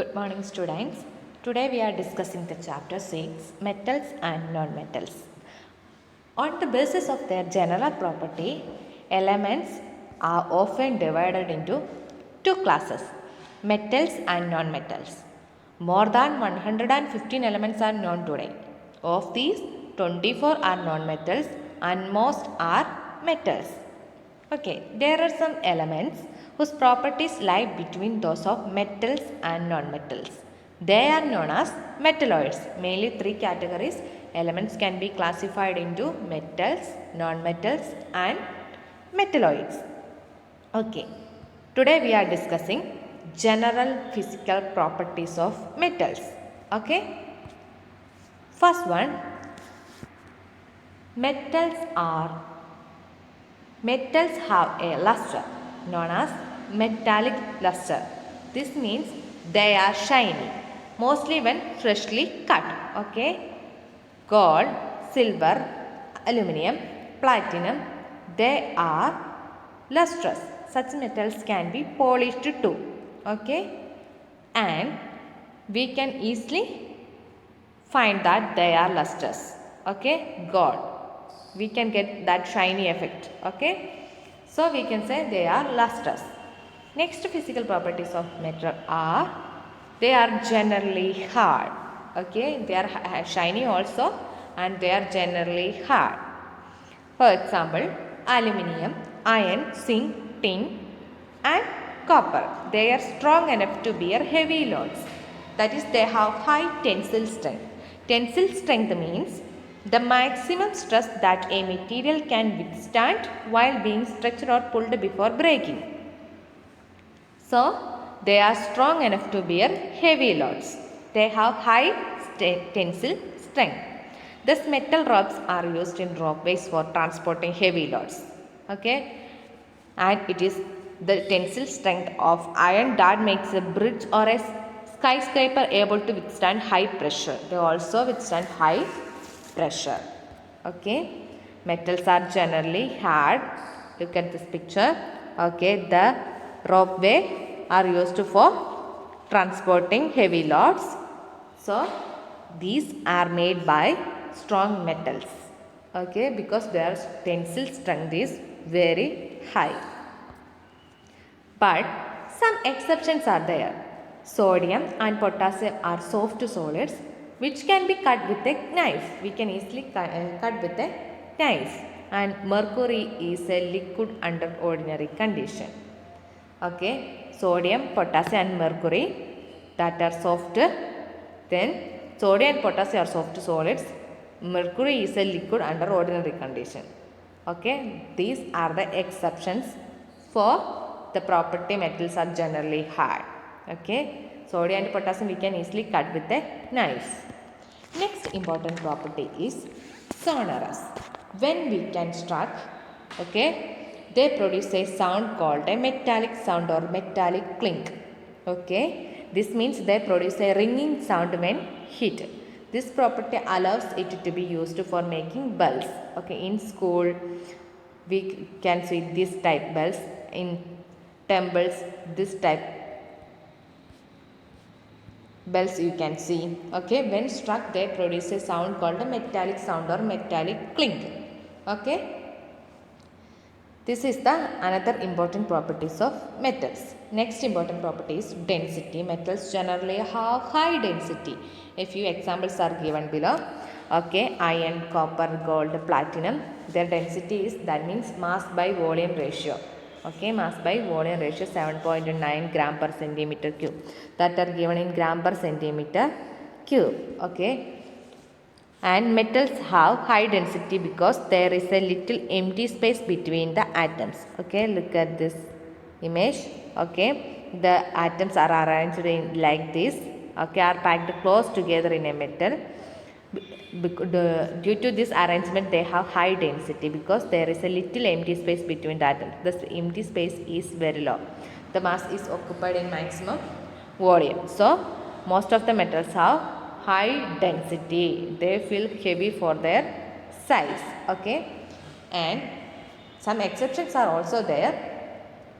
Good morning, students. Today we are discussing the chapter 6 Metals and Nonmetals. On the basis of their general property, elements are often divided into two classes, metals and nonmetals. More than 115 elements are known today. Of these, 24 are nonmetals and most are metals. Okay, there are some elements whose properties lie between those of metals and nonmetals. They are known as metalloids. Mainly three categories. Elements can be classified into metals, nonmetals and metalloids. Okay, today we are discussing general physical properties of metals. Okay, first one, metals have a luster known as metallic luster. This means they are shiny, mostly when freshly cut. Okay, gold, silver, aluminum, platinum, they are lustrous. Such metals can be polished too. Okay, and we can easily find that they are lustrous. Okay, gold, we can get that shiny effect. Okay, so we can say they are lustrous. Next physical properties of metal are they are generally hard. Okay, they are shiny also and they are generally hard. For example, aluminium, iron, zinc, tin and copper. They are strong enough to bear heavy loads. That is, they have high tensile strength. Tensile strength means the maximum stress that a material can withstand while being stretched or pulled before breaking. So, they are strong enough to bear heavy loads. They have high tensile strength. Thus, metal ropes are used in ropeways for transporting heavy loads. Okay, and it is the tensile strength of iron that makes a bridge or a skyscraper able to withstand high pressure. They also withstand high pressure. Okay, metals are generally hard. Look at this picture. Okay, the ropeway are used for transporting heavy loads. So these are made by strong metals. Okay, because their tensile strength is very high. But some exceptions are there. Sodium and potassium are soft solids which can be cut with a knife. We can easily cut with a knife. And mercury is a liquid under ordinary condition. Okay, sodium, potassium and mercury that are soft. Then sodium and potassium are soft solids. Mercury is a liquid under ordinary condition. Okay, these are the exceptions for the property metals are generally hard. Okay, sodium and potassium we can easily cut with a knife. Next important property is sonorous. When we can struck, okay, they produce a sound called a metallic sound or metallic clink. Okay, this means they produce a ringing sound when hit. This property allows it to be used for making bells. Okay, in school we can see this type bells. In temples this type bells you can see. Okay, when struck they produce a sound called a metallic sound or metallic clink. Okay, this is the another important properties of metals. Next important property is density. Metals generally have high density. A few examples are given below. Okay, iron, copper, gold, platinum. Their density is, that means mass by volume ratio. Okay, mass by volume ratio 7.9 gram per centimeter cube. That are given in gram per centimeter cube. Okay, and metals have high density because there is a little empty space between the atoms. Okay, look at this image. Okay, the atoms are arranged in like this. Okay, are packed close together in a metal. Due to this arrangement they have high density because there is a little empty space between the atoms. This empty space is very low. The mass is occupied in maximum volume. So most of the metals have high density. They feel heavy for their size. Okay, and some exceptions are also there.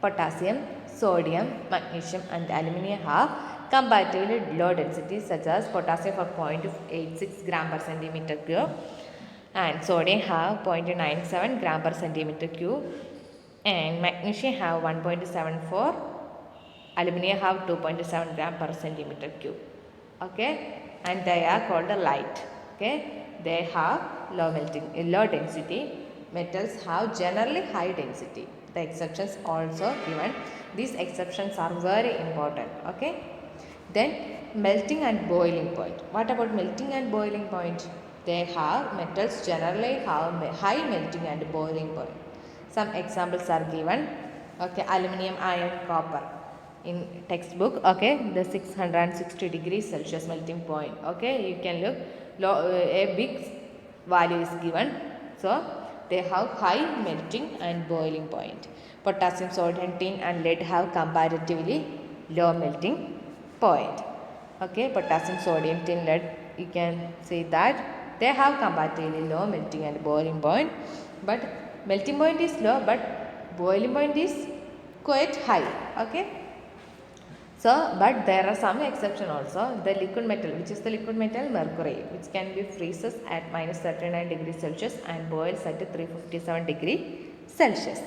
Potassium, sodium, magnesium and aluminum have comparatively low density, such as potassium for 0.86 gram per centimeter cube and sodium have 0.97 gram per centimeter cube and magnesium have 1.74, aluminum have 2.7 gram per centimeter cube. Okay, and they are called light. Okay, they have low density. Metals have generally high density. The exceptions also given. These exceptions are very important. Okay, then melting and boiling point. What about melting and boiling point? They have, metals generally have high melting and boiling point. Some examples are given. Okay, aluminum, iron, copper in textbook. Okay, the 660 degrees Celsius melting point. Okay, you can look a big value is given, so they have high melting and boiling point. Potassium, sodium, tin and lead have comparatively low melting point. Okay, potassium, sodium, tin, lead, you can see that they have comparatively low melting and boiling point, but melting point is low but boiling point is quite high. Okay, so but there are some exception also. The liquid metal, which is the liquid metal mercury, which can be freezes at minus 39 degrees Celsius and boils at 357 degrees Celsius.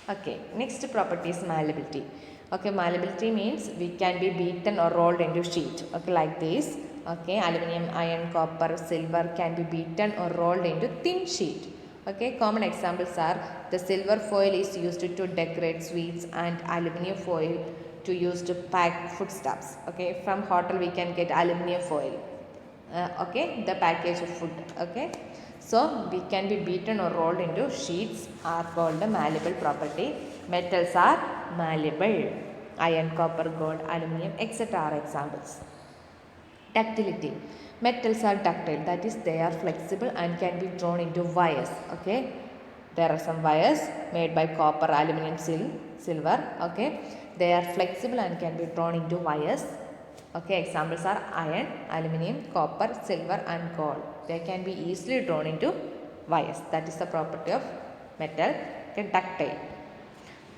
Okay, next property is malleability. Okay, malleability means we can be beaten or rolled into sheet. Okay, like this. Okay, aluminum, iron, copper, silver can be beaten or rolled into thin sheet. Okay, common examples are the silver foil is used to decorate sweets and aluminum foil to use to pack foodstuffs. Okay, from hotel we can get aluminum foil. Okay, the package of food. Okay, so we can be beaten or rolled into sheets are called the malleable property. Metals are malleable. Iron, copper, gold, aluminum, etc. are examples. Ductility. Metals are ductile, that is they are flexible and can be drawn into wires. Okay, there are some wires made by copper, aluminum, silver. Okay, they are flexible and can be drawn into wires. Okay, examples are iron, aluminum, copper, silver and gold. They can be easily drawn into wires. That is the property of metal. Okay, ductile.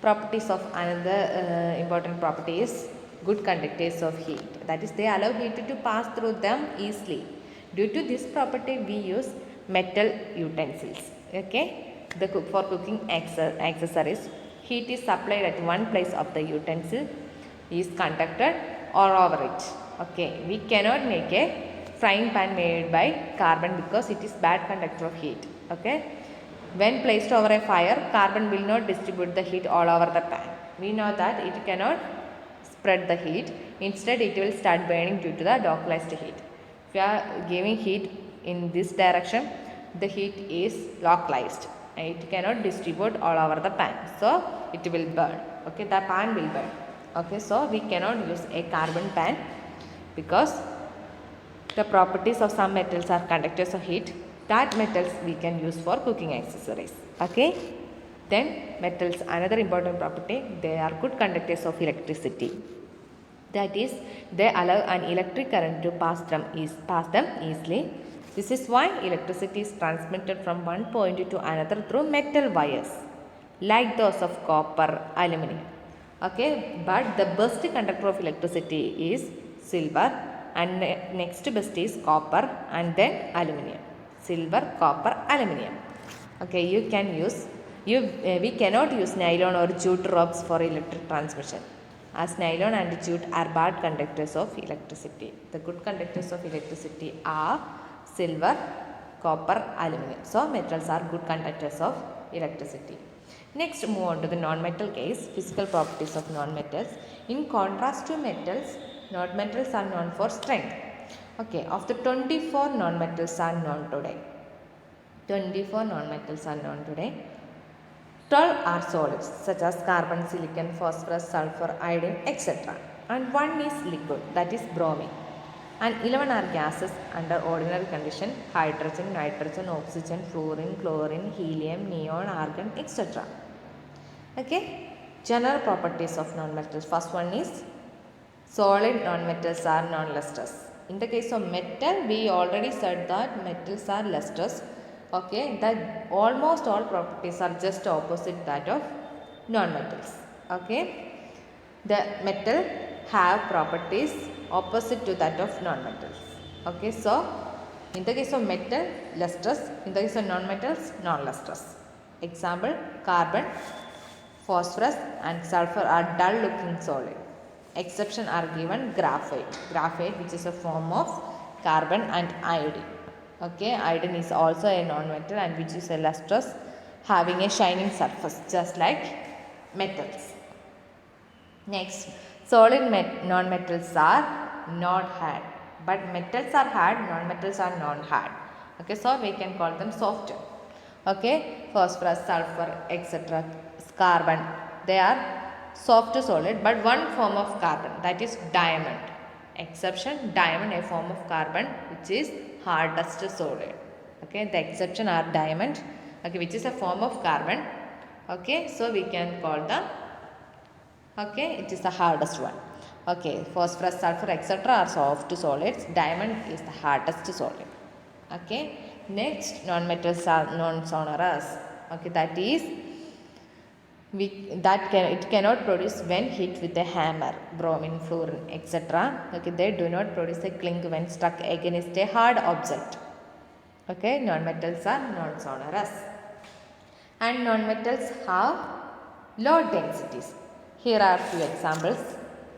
Properties of another important property is good conductors of heat. That is they allow heat to pass through them easily. Due to this property we use metal utensils. Okay, for cooking accessories, heat is supplied at one place of the utensil is conducted or over it. Okay, we cannot make a frying pan made by carbon because it is bad conductor of heat. Okay, when placed over a fire, carbon will not distribute the heat all over the pan. We know that it cannot spread the heat. Instead, it will start burning due to the localized heat. If you are giving heat in this direction, the heat is localized. It cannot distribute all over the pan. So, it will burn. Okay, the pan will burn. Okay, so we cannot use a carbon pan because the properties of some metals are conductors of heat. That metals we can use for cooking accessories. Okay, then metals, another important property, they are good conductors of electricity. That is, they allow an electric current to pass them easily. This is why electricity is transmitted from one point to another through metal wires, like those of copper, aluminum. Okay, but the best conductor of electricity is silver, and next best is copper, and then aluminum. Silver, copper, aluminum. Okay, we cannot use nylon or jute ropes for electric transmission, as nylon and jute are bad conductors of electricity. The good conductors of electricity are silver, copper, aluminum. So, metals are good conductors of electricity. Next, move on to the non-metal case, physical properties of non-metals. In contrast to metals, non-metals are known for strength. Okay, of the 24 non-metals are known today. 24 non-metals are known today. 12 are solids such as carbon, silicon, phosphorus, sulfur, iodine, etc. And one is liquid, that is bromine. And 11 are gases under ordinary condition: hydrogen, nitrogen, oxygen, fluorine, chlorine, helium, neon, argon, etc. Okay, general properties of non-metals. First one is solid non-metals are non-lustrous. In the case of metal, we already said that metals are lustrous. Okay, that almost all properties are just opposite that of non-metals. Okay, the metal have properties opposite to that of non-metals. Okay, so in the case of metal, lustrous; in the case of non-metals, non-lustrous. Example: carbon, phosphorus and sulfur are dull looking solid. Exception are given: graphite, which is a form of carbon, and iodine. Okay, iodine is also a non-metal and which is a lustrous, having a shining surface just like metals. Next, solid non-metals are not hard, but metals are hard, non-metals are non-hard. Okay, so we can call them soft. Okay, phosphorus, sulfur, etc., carbon, they are soft solid, but one form of carbon, that is diamond. Exception: diamond, a form of carbon which is hardest solid. Okay, the exception are diamond, okay, which is a form of carbon. Okay, so we can call the, okay, it is the hardest one. Okay, phosphorus, sulfur, etc., are soft solids. Diamond is the hardest solid. Okay, next, non-metals are non-sonorous. Okay, that is it cannot produce when hit with a hammer, bromine, fluorine, etc. Okay, they do not produce a clink when struck against a hard object. Okay, non-metals are non-sonorous, and non-metals have low densities. Here are few examples.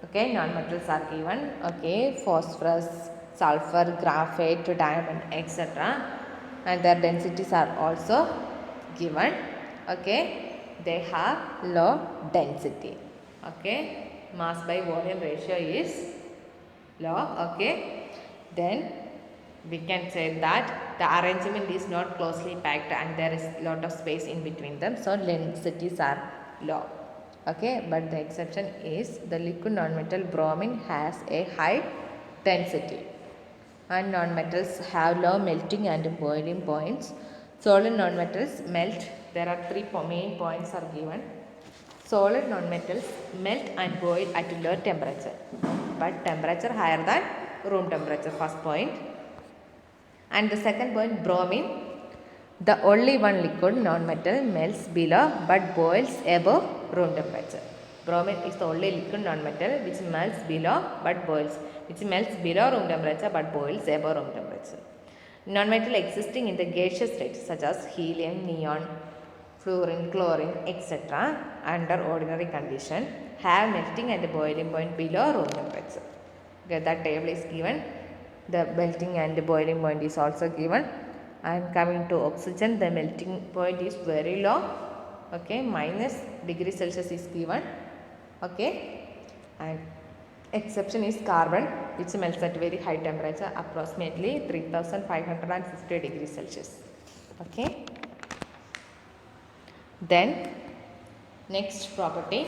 Okay, non-metals are given. Okay, phosphorus, sulfur, graphite, diamond, etc., and their densities are also given. Okay, they have low density. Okay, mass by volume ratio is low. Okay, then we can say that the arrangement is not closely packed and there is lot of space in between them, so densities are low. Okay, but the exception is the liquid non-metal bromine has a high density, and non-metals have low melting and boiling points. Solid non-metals melt. There are three main points are given. Solid non-metals melt and boil at low temperature, but temperature higher than room temperature, first point. And the second point, bromine, the only one liquid non-metal, melts below but boils above room temperature. Bromine is the only liquid non-metal which melts below but boils, which melts below room temperature but boils above room temperature. Non-metal existing in the gaseous state such as helium, neon, fluorine, chlorine, etc., under ordinary condition have melting and boiling point below room temperature. Okay, that table is given. The melting and the boiling point is also given. And coming to oxygen, the melting point is very low. Okay, minus degree Celsius is given. Okay, and exception is carbon, which melts at very high temperature, approximately 3550 degrees Celsius. Okay, then next property,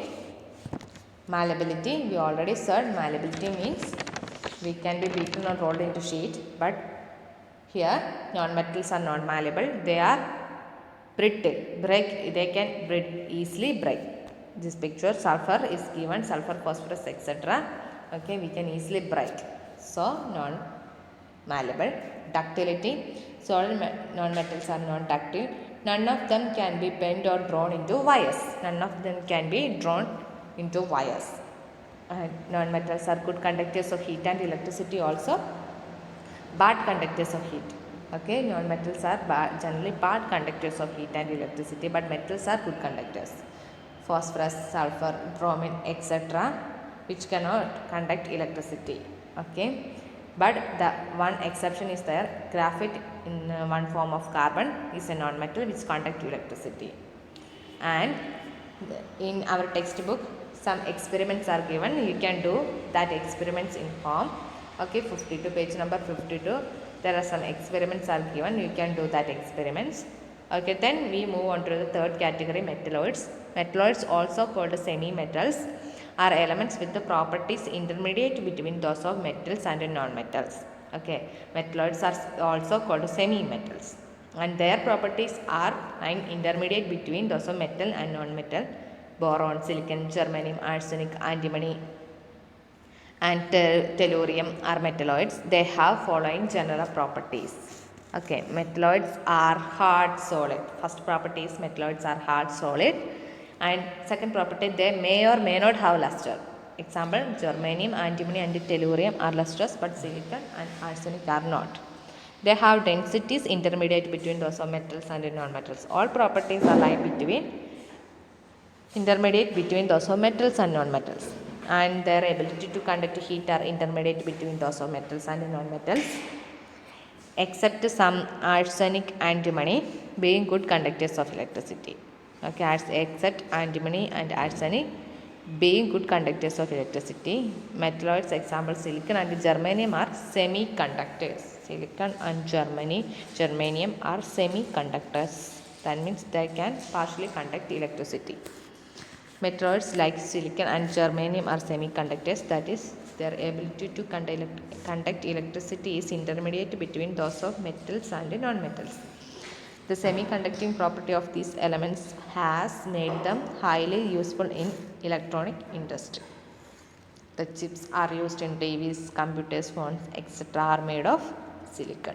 malleability. We already said malleability means we can be beaten or rolled into sheet, but here non-metals are not malleable, they are brittle, they can easily break. This picture, sulfur is given, sulfur, phosphorus, etc. Okay, we can easily break, so non-malleable. Ductility, solid non-metals are non-ductile. None of them can be bent or drawn into wires. None of them can be drawn into wires. Non-metals are good conductors of heat and electricity, also bad conductors of heat. Okay, non-metals are generally bad conductors of heat and electricity, but metals are good conductors. Phosphorus, sulfur, bromine, etc., which cannot conduct electricity. Okay, but the one exception is there. Graphite, in one form of carbon, is a non-metal which conducts electricity. And in our textbook, some experiments are given. You can do that experiments in home. Okay, 52, page number 52. There are some experiments are given. You can do that experiments. Okay, then we move on to the third category, metalloids. Metalloids, also called semi-metals, are elements with the properties intermediate between those of metals and non-metals. Okay, metalloids are also called semi-metals, and their properties are intermediate between those of metal and non-metal. Boron, silicon, germanium, arsenic, antimony, and tellurium are metalloids. They have following general properties. Okay, metalloids are hard solid. First property is metalloids are hard solid, and second property, they may or may not have luster. Example, germanium, antimony and tellurium are lustrous, but silicon and arsenic are not. They have densities intermediate between those of metals and non-metals. All properties are intermediate between those of metals and non-metals, and their ability to conduct heat are intermediate between those of metals and non-metals, except some arsenic and antimony being good conductors of electricity. Okay, except antimony and arsenic being good conductors of electricity. Metalloids, example silicon and germanium, are semiconductors. Silicon and germanium are semiconductors. That means they can partially conduct electricity. Metalloids like silicon and germanium are semiconductors, that is, their ability to conduct electricity is intermediate between those of metals and non-metals. The semiconducting property of these elements has made them highly useful in electronic industry. The chips are used in TVs, computers, phones, etc. are made of silicon.